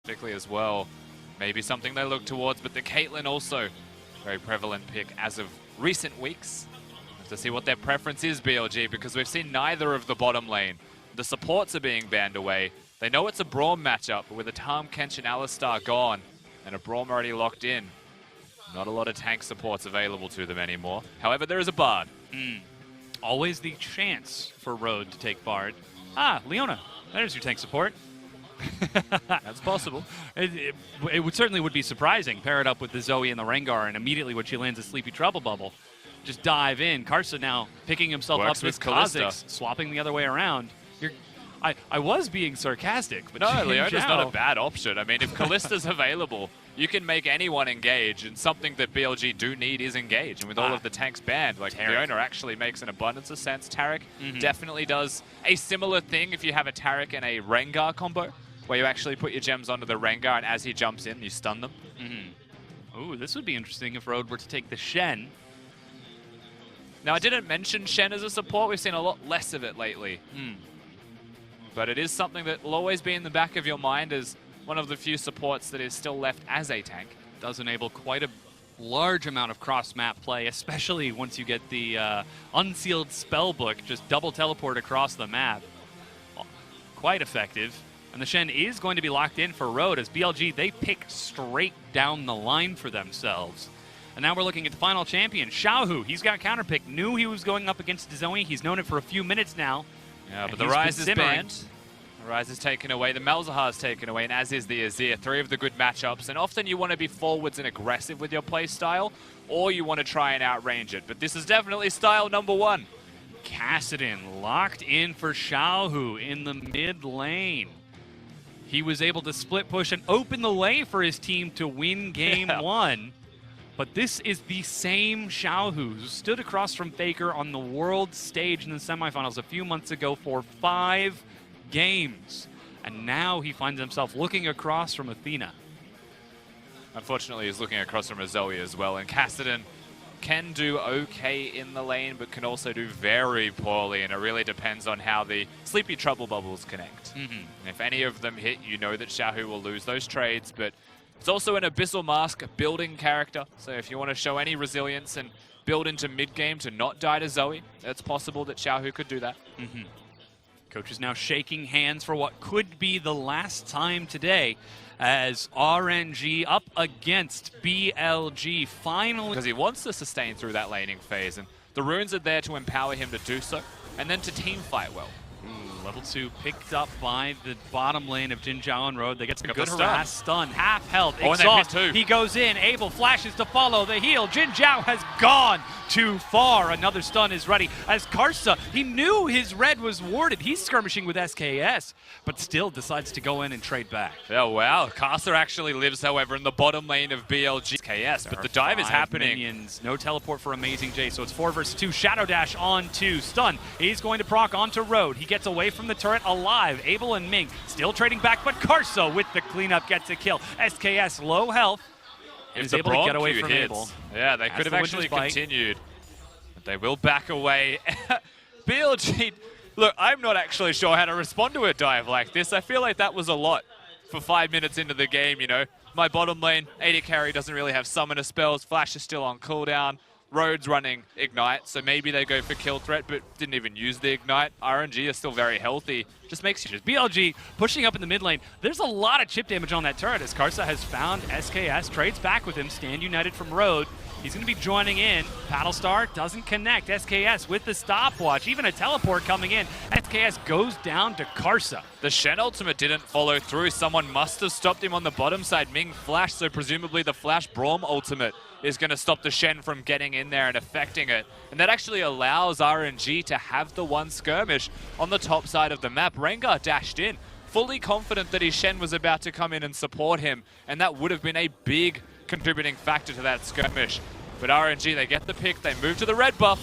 Particularly as well. Maybe something they look towards, but the Caitlyn also very prevalent pick as of recent weeks. Have to see what their preference is, BLG, because we've seen neither of the bottom lane. The supports are being banned away. They know it's a Braum matchup, but with a Tahm, Kench, and Alistar gone, and a Braum already locked in, not a lot of tank supports available to them anymore. However, there is a Bard. Always the chance for Road to take Bard. Ah, Leona, there's your tank support. That's possible. It certainly would be surprising. Pair it up with the Zoe and the Rengar, and immediately when she lands a Sleepy Trouble Bubble, just dive in. Karsa now picking himself Works up with Kalista. Kha'Zix, swapping the other way around. I was being sarcastic, but no, Leona's not a bad option. I mean, if Kalista's available, you can make anyone engage, and something that BLG do need is engage. And with all of the tanks banned, like Leona actually makes an abundance of sense. Taric definitely does a similar thing if you have a Taric and a Rengar combo, where you actually put your gems onto the Rengar, and as he jumps in, you stun them. Ooh, this would be interesting if Road were to take the Shen. Now, I didn't mention Shen as a support. We've seen a lot less of it lately. But it is something that will always be in the back of your mind as one of the few supports that is still left as a tank. Does enable quite a large amount of cross-map play, especially once you get the unsealed spellbook, just double teleport across the map. Quite effective. And the Shen is going to be locked in for Road as BLG, they pick straight down the line for themselves. And now we're looking at the final champion, Xiaohu. He's got a counterpick. Knew he was going up against Zoe. He's known it for a few minutes now. Yeah, but the Rise is banned. The Rise is taken away. The Malzahar is taken away, and as is the Azir. Three of the good matchups. And often you want to be forwards and aggressive with your play style, or you want to try and outrange it. But this is definitely style number one. Kassadin locked in for Xiaohu in the mid lane. He was able to split push and open the lane for his team to win game one. But this is the same Xiaohu who stood across from Faker on the world stage in the semifinals a few months ago for 5 games. And now he finds himself looking across from Athena. Unfortunately, he's looking across from a Zoe as well. And Kassadin can do okay in the lane, but can also do very poorly. And it really depends on how the Sleepy Trouble Bubbles connect. And if any of them hit, you know that Xiaohu will lose those trades. But it's also an Abyssal Mask building character, so if you want to show any resilience and build into mid-game to not die to Zoe, it's possible that Xiaohu could do that. Coach is now shaking hands for what could be the last time today as RNG up against BLG finally. Because he wants to sustain through that laning phase, and the runes are there to empower him to do so, and then to team fight well. Level 2 picked up by the bottom lane of Jin Zhao and Road. They get some good harass, stun, half health, exhaust. He goes in, Abel flashes to follow the heal. Jin Zhao has gone too far. Another stun is ready as Karsa, he knew his red was warded. He's skirmishing with SKS, but still decides to go in and trade back. Oh, wow. Karsa actually lives, however, in the bottom lane of BLG SKS, but the dive is happening. Minions. No teleport for Amazing J, so it's 4 versus 2. Shadow Dash on 2. Stun. He's going to proc onto Road. He gets away from the turret alive. Abel and Ming still trading back, but Karsa with the cleanup gets a kill. SKS low health and is able to get away from Abel. Yeah, they could have actually continued, but they will back away. BLG, look, I'm not actually sure how to respond to a dive like this. I feel like that was a lot for 5 minutes into the game, you know. My bottom lane, AD carry doesn't really have summoner spells. Flash is still on cooldown. Road's running Ignite, so maybe they go for kill threat, but didn't even use the Ignite. RNG is still very healthy. Just makes you... BLG pushing up in the mid lane. There's a lot of chip damage on that turret as Karsa has found SKS, trades back with him, stand united from Road. He's going to be joining in. Paddlestar doesn't connect. SKS with the stopwatch. Even a teleport coming in. SKS goes down to Karsa. The Shen ultimate didn't follow through. Someone must have stopped him on the bottom side. Ming flashed, so presumably the Flash Braum ultimate is going to stop the Shen from getting in there and affecting it. And that actually allows RNG to have the one skirmish on the top side of the map. Rengar dashed in, fully confident that his Shen was about to come in and support him. And that would have been a big contributing factor to that skirmish. But RNG, they get the pick, they move to the red buff.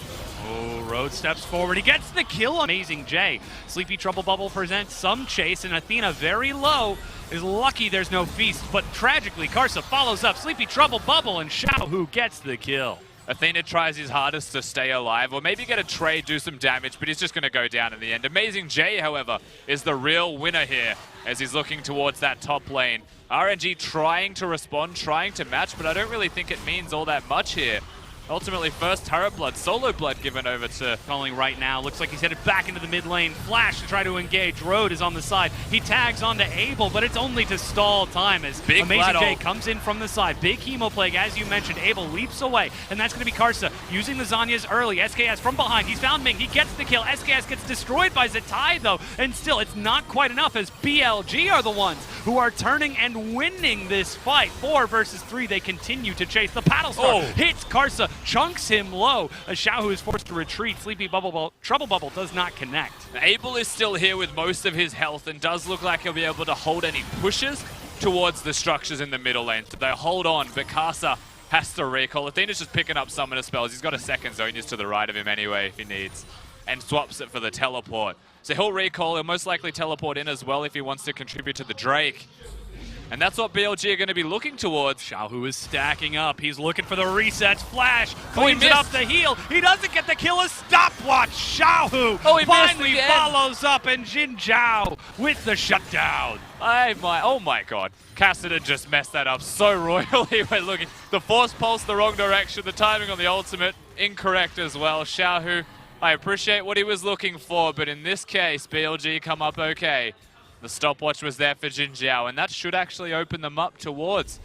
Oh, Road steps forward, he gets the kill on Amazing J. Sleepy Trouble Bubble presents some chase, and Athena very low is lucky there's no feast, but tragically Karsa follows up Sleepy Trouble Bubble, and Xiaohu gets the kill. Athena tries his hardest to stay alive, or maybe get a trade, do some damage, but he's just going to go down in the end. Amazing J, however, is the real winner here. as he's looking towards that top lane. RNG trying to respond, trying to match, but I don't really think it means all that much here. Ultimately, first turret blood, solo blood given over to... Calling right now. Looks like he's headed back into the mid lane. Flash to try to engage. Road is on the side. He tags onto Abel, but it's only to stall time as Big Amazing J comes in from the side. Big Hemo Plague, as you mentioned. Abel leaps away, and that's going to be Karsa using the Zhonya's early. SKS from behind. He's found Ming. He gets the kill. SKS gets destroyed by Zatai, though, and still, it's not quite enough as BLG are the ones who are turning and winning this fight. 4 versus 3. They continue to chase. The Paddle Star hits Karsa, chunks him low. As Xiaohu is forced to retreat. Sleepy Trouble Bubble does not connect. Abel is still here with most of his health and does look like he'll be able to hold any pushes towards the structures in the middle lane. So they hold on, but Karsa has to recall. Athena's just picking up summoner spells. He's got a second Zhonya's to the right of him anyway if he needs, and swaps it for the teleport. So he'll recall. He'll most likely teleport in as well if he wants to contribute to the Drake. And that's what BLG are going to be looking towards. Xiaohu is stacking up. He's looking for the resets. Flash cleans it up the heal. He doesn't get the kill. A stopwatch. Xiaohu finally follows up, and Jin Zhao with the shutdown. Oh my god. Cassidy just messed that up so royally. We're looking. The force pulse the wrong direction. The timing on the ultimate incorrect as well. Xiaohu, I appreciate what he was looking for, but in this case, BLG come up okay. The stopwatch was there for Jin Zhao, and that should actually open them up towards,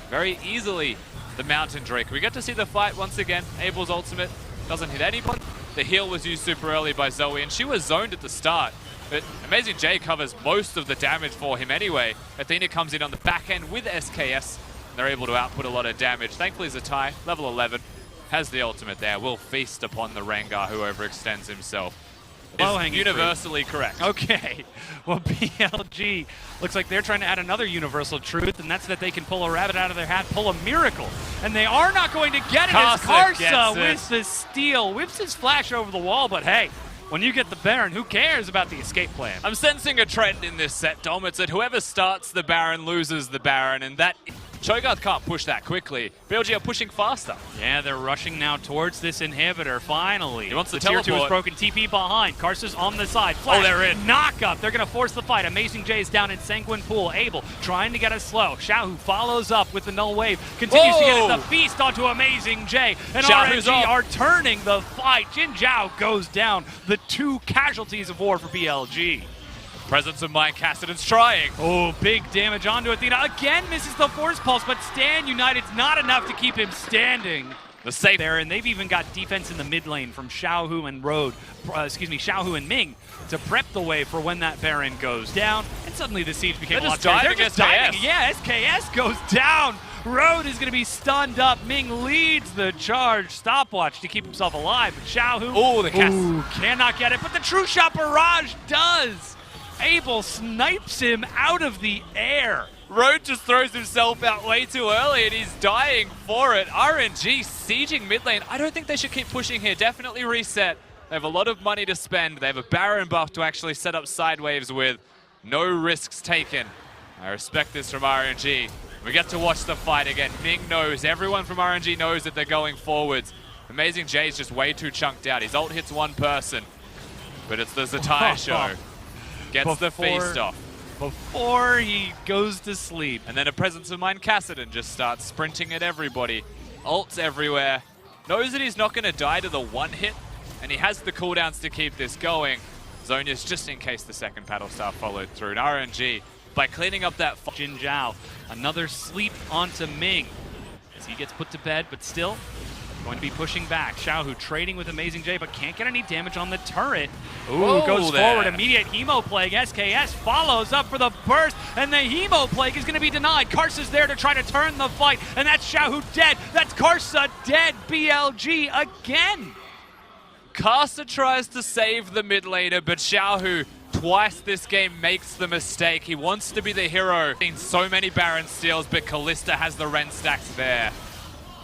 very easily, the Mountain Drake. We get to see the fight once again. Abel's ultimate doesn't hit anyone. The heal was used super early by Zoe, and she was zoned at the start. But Amazing J covers most of the damage for him anyway. Athena comes in on the back end with SKS, and they're able to output a lot of damage. Thankfully, Zatai, level 11, has the ultimate there. Will feast upon the Rengar who overextends himself. Is universally correct. Okay. Well, BLG looks like they're trying to add another universal truth, and that's that they can pull a rabbit out of their hat, pull a miracle. And they are not going to get it as Karsa with the steal. Whips his flash over the wall, but hey, when you get the Baron, who cares about the escape plan? I'm sensing a trend in this set, Dom. It's that whoever starts the Baron loses the Baron, and that Cho'Gath can't push that quickly. BLG are pushing faster. Yeah, they're rushing now towards this inhibitor, finally. He wants the Tier 2 is teleport. broken. TP behind. Karsa's on the side. Flash. They're in. Knock up. They're going to force the fight. Amazing J is down in Sanguine Pool. Abel trying to get us slow. Xiaohu follows up with the null wave. Continues to get the feast onto Amazing J. And RNG are turning the fight. Jin Zhao goes down. The 2 casualties of war for BLG. Presence of mind, Cassidy's trying. Oh, big damage onto Athena. Again misses the Force Pulse, but Stand United's not enough to keep him standing. The safe there, and they've even got defense in the mid lane from Xiaohu and Xiaohu and Ming to prep the way for when that Baron goes down. And suddenly the siege became a lot better. They're just diving. Yeah, SKS goes down. Road is going to be stunned up. Ming leads the charge. Stopwatch to keep himself alive. But Xiaohu cannot get it, but the True Shot Barrage does. Abel snipes him out of the air. Road just throws himself out way too early and he's dying for it. RNG sieging mid lane. I don't think they should keep pushing here. Definitely reset. They have a lot of money to spend. They have a Baron buff to actually set up side waves with. No risks taken. I respect this from RNG. We get to watch the fight again. Ming knows. Everyone from RNG knows that they're going forwards. Amazing J's just way too chunked out. His ult hits one person. But it's the Zatai show. Gets the feast off. Before he goes to sleep. And then a Presence of Mind Cassidy just starts sprinting at everybody. Ults everywhere. Knows that he's not going to die to the one hit. And he has the cooldowns to keep this going. Zhonya's just in case the second Paddle Star followed through. And RNG, by cleaning up that Jin Zhao, another sleep onto Ming. As he gets put to bed, but still going to be pushing back. Xiaohu trading with Amazing J, but can't get any damage on the turret. Ooh, goes forward. Immediate Hemo Plague. SKS follows up for the burst, and the Hemo Plague is going to be denied. Karsa's there to try to turn the fight, and that's Xiaohu dead. That's Karsa dead. BLG again. Karsa tries to save the mid laner, but Xiaohu twice this game makes the mistake. He wants to be the hero. Seen so many Baron steals, but Kalista has the Ren stacks there.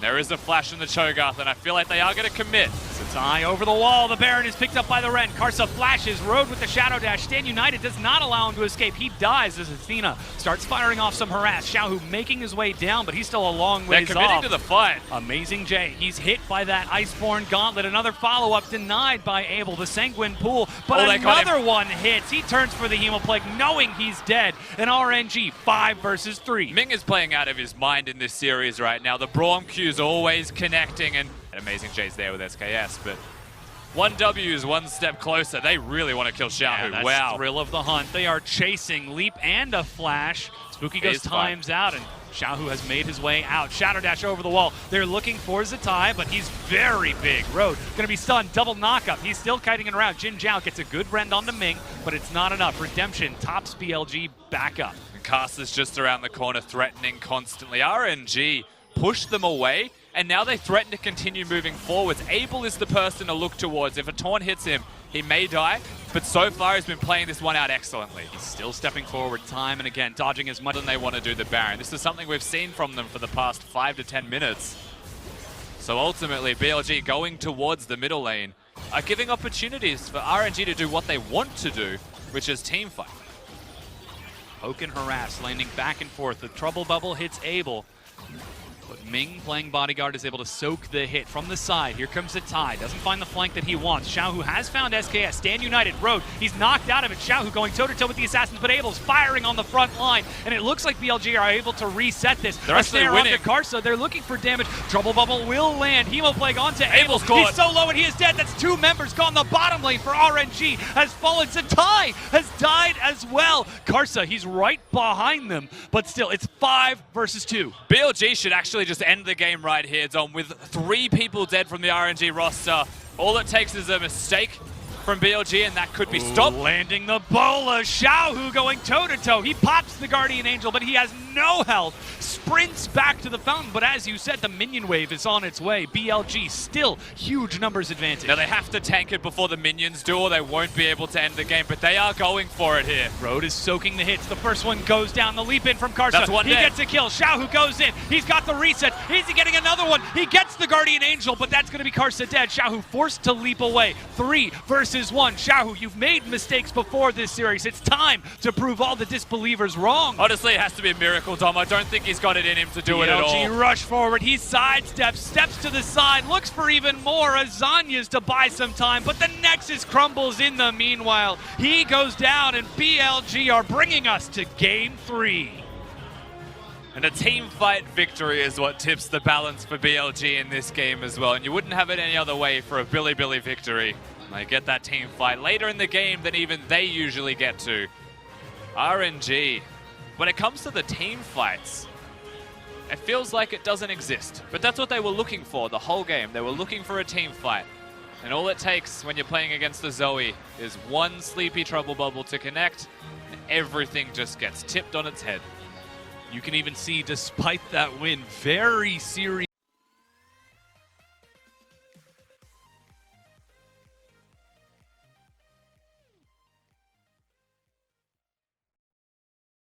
There is a flash in the Cho'Gath, and I feel like they are going to commit. Satai over the wall. The Baron is picked up by the Ren. Karsa flashes. Road with the Shadow Dash. Stand United does not allow him to escape. He dies as Athena starts firing off some harass. Xiaohu making his way down, but he's still a long ways off. They're committing to the fight. Amazing J. He's hit by that Iceborne Gauntlet. Another follow-up denied by Abel. The Sanguine Pool, but another one hits. He turns for the Hemoplague knowing he's dead. And RNG 5 versus 3. Ming is playing out of his mind in this series right now. The Braum Q's always connecting, and Amazing J's there with SKS, but 1W is one step closer. They really want to kill Xiaohu. Yeah, that's wow. Thrill of the hunt. They are chasing Leap and a Flash. Spooky Ghost times out, and Xiaohu has made his way out. Shadow Dash over the wall. They're looking for Zatai, but he's very big. Road going to be stunned. Double knockup. He's still kiting it around. Jin Zhao gets a good rend onto Ming, but it's not enough. Redemption tops BLG back up. And Karsa's just around the corner threatening constantly. RNG pushed them away, and now they threaten to continue moving forwards. Abel is the person to look towards. If a taunt hits him, he may die, but so far he's been playing this one out excellently. He's still stepping forward time and again, dodging as much Than they want to do the Baron. This is something we've seen from them for the past 5 to 10 minutes. So ultimately, BLG going towards the middle lane are giving opportunities for RNG to do what they want to do, which is teamfight. Poke and harass, landing back and forth. The trouble bubble hits Abel. But Ming, playing bodyguard, is able to soak the hit from the side. Here comes Zatai. Doesn't find the flank that he wants. Xiaohu has found SKS. Stand United. Road. He's knocked out of it. Xiaohu going toe-to-toe with the Assassins, but Abel's firing on the front line. And it looks like BLG are able to reset this. They're actually winning. Onto Karsa. They're looking for damage. Trouble Bubble will land. Hemoplague onto Abel's Abel. caught. He's so low and he is dead. That's 2 members gone. The bottom lane for RNG has fallen. Zatai has died as well. Karsa, he's right behind them. But still, it's 5 versus 2. BLG should actually just end the game right here, Dom, with 3 people dead from the RNG roster. All it takes is a mistake from BLG, and that could be stopped. Landing the bola. Xiaohu going toe-to-toe. He pops the Guardian Angel, but he has no health. Sprints back to the fountain, but as you said, the minion wave is on its way. BLG still huge numbers advantage. Now they have to tank it before the minions do, or they won't be able to end the game, but they are going for it here. Road is soaking the hits. The first one goes down. The leap in from Karsa. That's one he dead. Gets a kill. Xiaohu goes in. He's got the reset. Is he getting another one? He gets the Guardian Angel, but that's going to be Karsa dead. Xiaohu forced to leap away. 3 versus 1. Xiaohu, you've made mistakes before this series. It's time to prove all the disbelievers wrong. Honestly, it has to be a miracle, Dom. I don't think he's got it in him to do it at all. BLG rush forward. He sidesteps, steps to the side, looks for even more Azanya's to buy some time, but the Nexus crumbles in the meanwhile. He goes down, and BLG are bringing us to Game 3. And a team fight victory is what tips the balance for BLG in this game as well. And you wouldn't have it any other way for a Billy victory. They get that team fight later in the game than even they usually get to. RNG, when it comes to the team fights, it feels like it doesn't exist. But that's what they were looking for the whole game. They were looking for a team fight. And all it takes when you're playing against the Zoe is one sleepy trouble bubble to connect, and everything just gets tipped on its head. You can even see, despite that win, very serious.